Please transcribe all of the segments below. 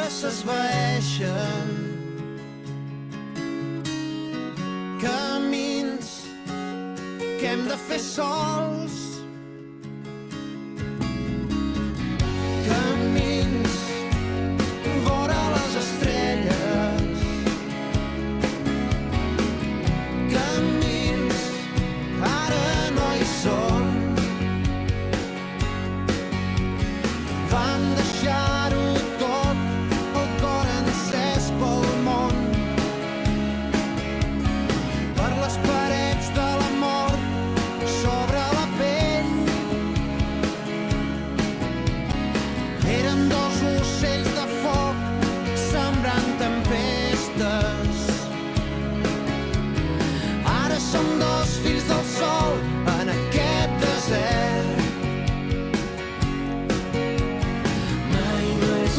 ara s'esvaeixen. Camins que hem de fer sols. Camins vora les estrelles. Camins ara no hi són. Van deixar-ho tot, el cor encès pel món. Per les parets de la mort, sobre la pell. Eren dos ocells de foc, sembrant tempestes. Ara som dos fills del sol en aquest desert.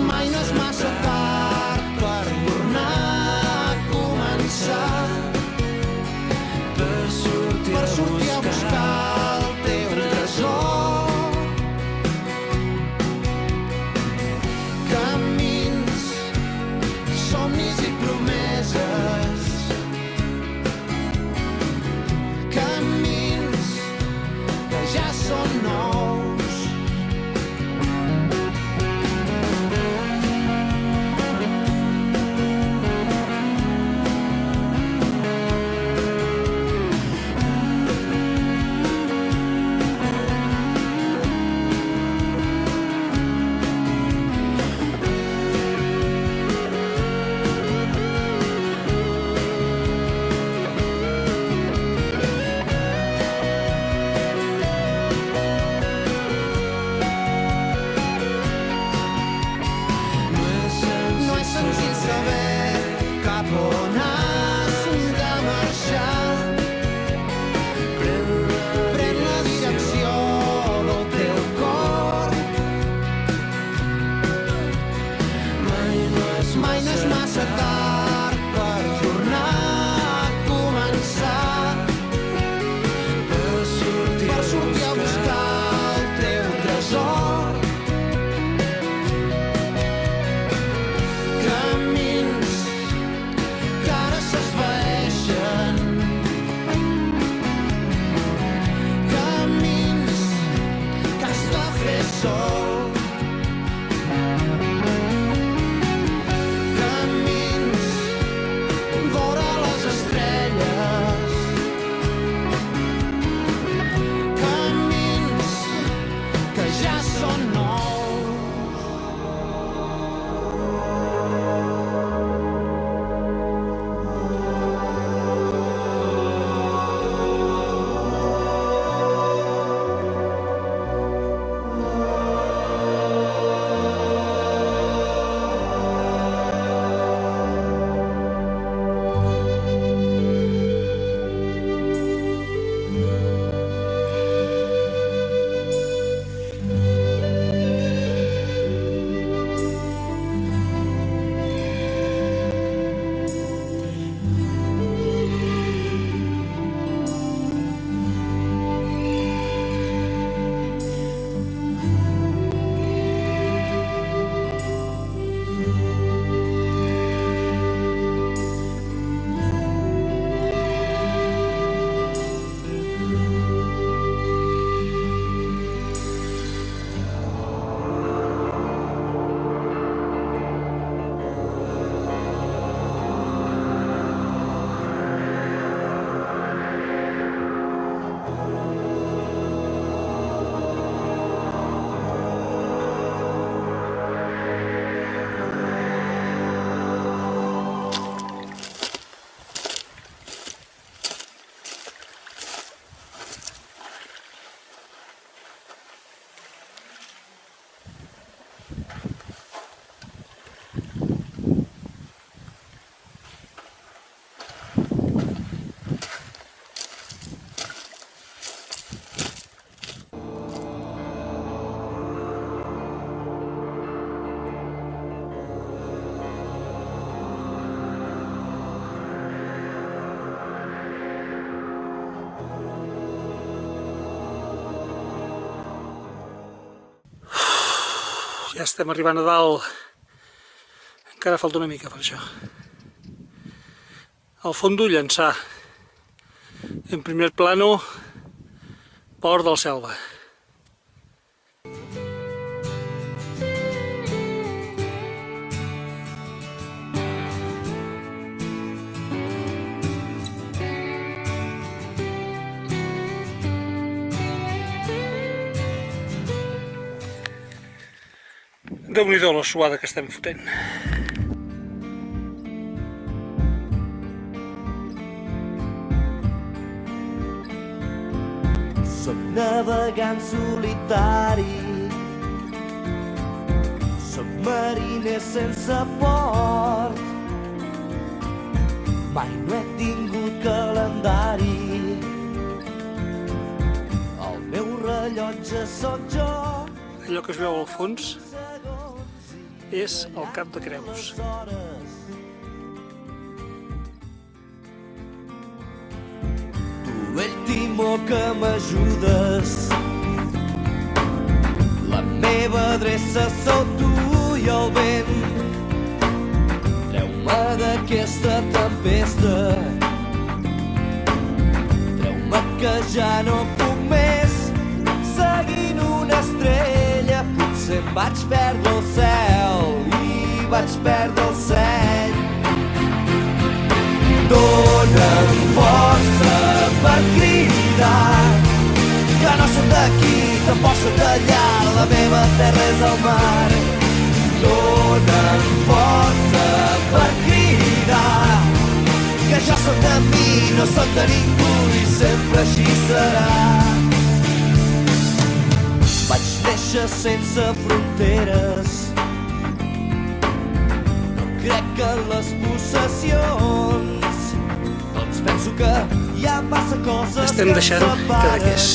Mai no és massa tard per tornar a començar. Per sortir a buscar el teu tresor. Camins, somnis i promeses. Camins que ja són nous. No és senzill saber cap on has de marxar. Pren la direcció del teu cor. Mai no és massa tard per tornar a començar. Per sortir a buscar el teu tresor. Camins que ara s'esvaeixen. Camins que has de fer sol. Camins vora les estrelles. Camins que ja són nous. Ja estem arribant a dalt Encara falta una mica per això. Al fondo llançar. En primer plano, Port del Selva. Déu-n'hi-do la suada que estem fotent. Som navegant solitari, som mariners sense port. Mai no he tingut calendari, el meu rellotge sóc jo. Allò que es veu al fons és el Cap de Creus. Tu, el timó que m'ajudes, la meva adreça sou tu i el vent. Treu-me d'aquesta tempesta, treu-me que ja no puc més. Seguint una estrella, potser em vaig perdre el cel i vaig perdre el seny. Dóna'm força per cridar, que no soc d'aquí, tampoc soc d'allà, la meva terra és el mar. Dóna'm força per cridar, que jo soc de mi, no soc de ningú i sempre així serà. Vaig néixer sense fronteres, no crec en les possessions, doncs penso que hi ha massa coses Estem que deixant ens Cadaqués.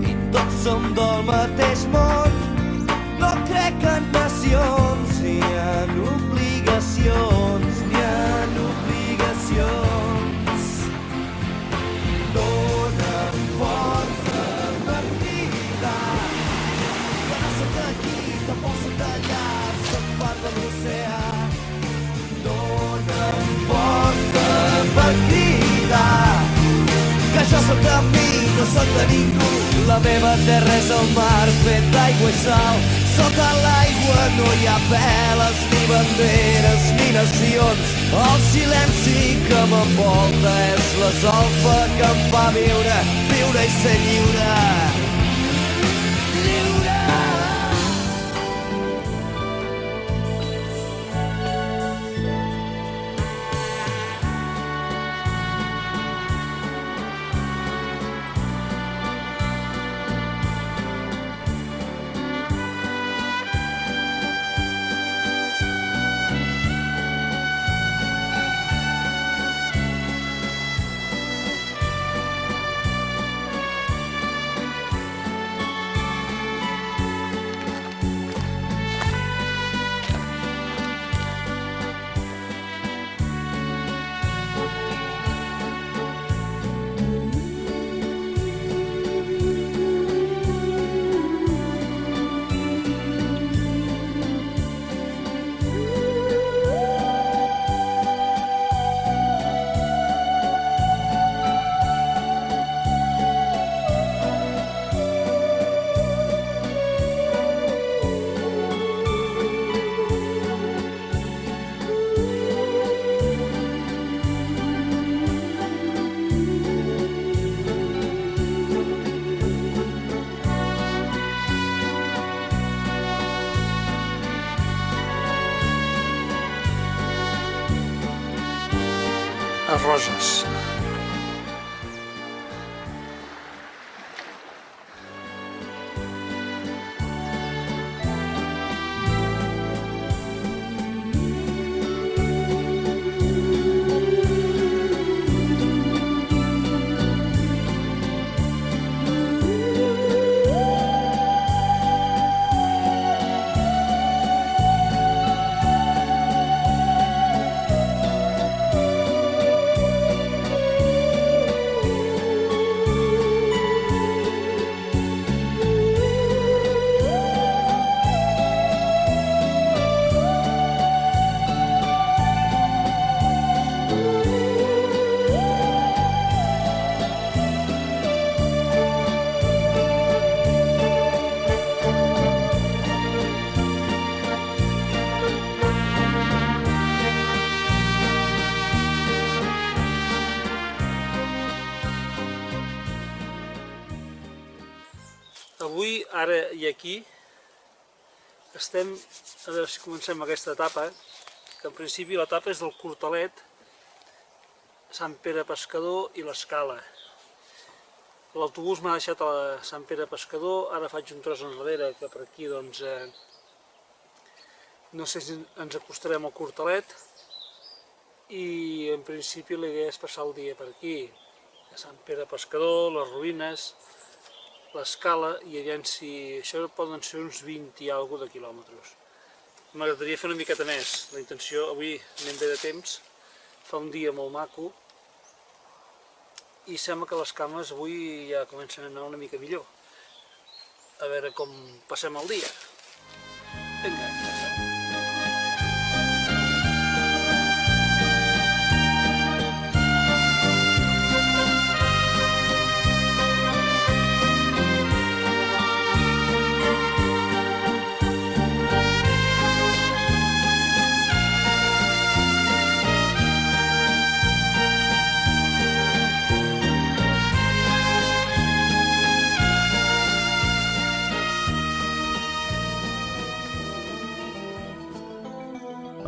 I tots som del mateix món. No crec en nacions, ni en obligacions, ni en obligacions. Dóna'm força per cridar, que no soc d'aquí, tampoc soc d'allà, soc part de l'oceà. Dóna'm força per cridar, que jo soc de mi, no soc de ningú. La meva terra és el mar fet d'aigua i sal. Sota l'aigua no hi ha veles, ni banderes, ni nacions. El silenci que m'envolta és la solfa que em fa viure, viure i ser lliure. Lliure! A Roses. Avui, ara i aquí, estem, a veure si comencem aquesta etapa, que en principi l'etapa és del Cortalet, Sant Pere Pescador i l'Escala. L'autobús m'ha deixat a Sant Pere Pescador, ara faig un tros enrere, que per aquí doncs no sé si ens acostarem al Cortalet, i en principi la idea és passar el dia per aquí, a Sant Pere Pescador, les ruïnes, l'Escala, i aviam si això poden ser uns 20 i alguna de quilòmetres. M'agradaria fer una miqueta més, la intenció, avui anem bé de temps, fa un dia molt maco, i sembla que les cames avui ja comencen a anar una mica millor. A veure com passem el dia. Vinga, passem.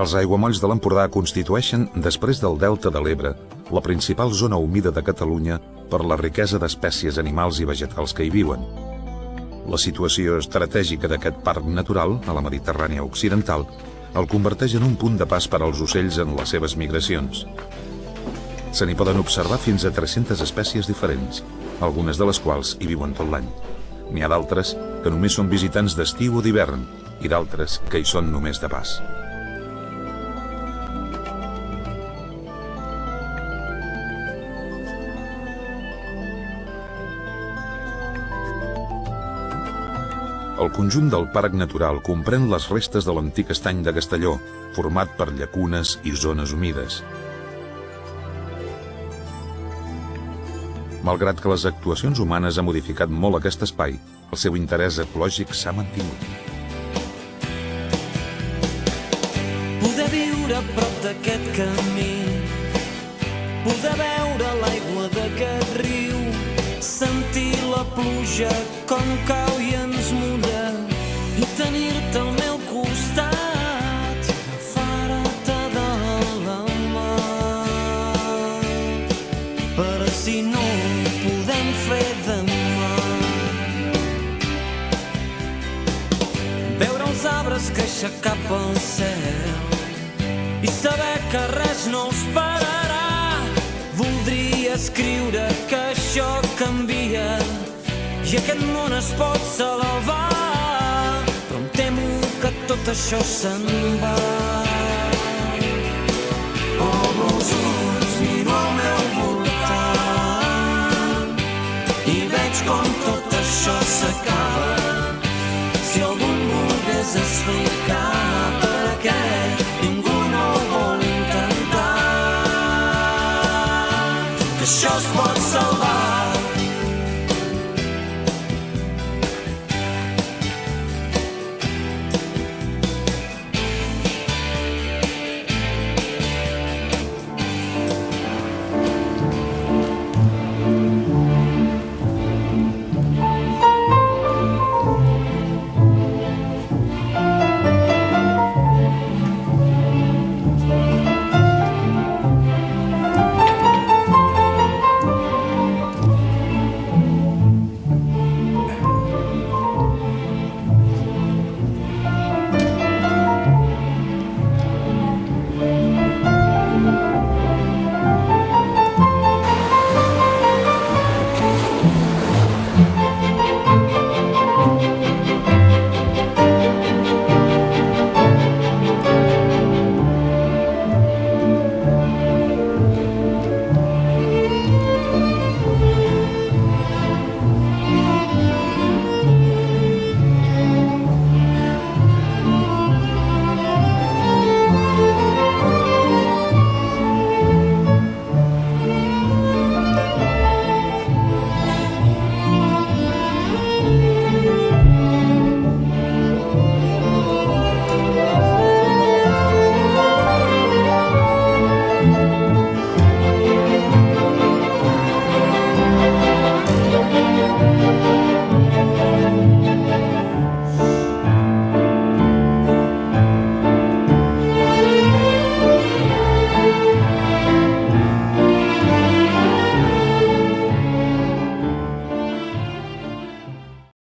Els aiguamolls de l'Empordà constitueixen, després del Delta de l'Ebre, la principal zona humida de Catalunya per la riquesa d'espècies animals i vegetals que hi viuen. La situació estratègica d'aquest parc natural, a la Mediterrània occidental, el converteix en un punt de pas per als ocells en les seves migracions. Se n'hi poden observar fins a 300 espècies diferents, algunes de les quals hi viuen tot l'any. N'hi ha d'altres que només són visitants d'estiu o d'hivern, i d'altres que hi són només de pas. El conjunt del parc natural comprèn les restes de l'antic estany de Castelló, format per llacunes i zones humides. Malgrat que les actuacions humanes han modificat molt aquest espai, el seu interès ecològic s'ha mantingut. Poder viure a prop d'aquest camí, poder veure l'aigua d'aquest riu, sentir la pluja com cau i ens muda, i tenir-te al meu costat i agafar-te de la mà. Per si no ho podem fer demà, veure els arbres créixer cap al cel i saber que res no us pararà. Voldria escriure que això canvia i aquest món es pot salvar, però em temo que tot això se'n va. Obro els ulls, miro al meu voltant i veig com tot això s'acaba. Si algú em volgués explicar per què ningú no ho vol intentar, que això es pot salvar.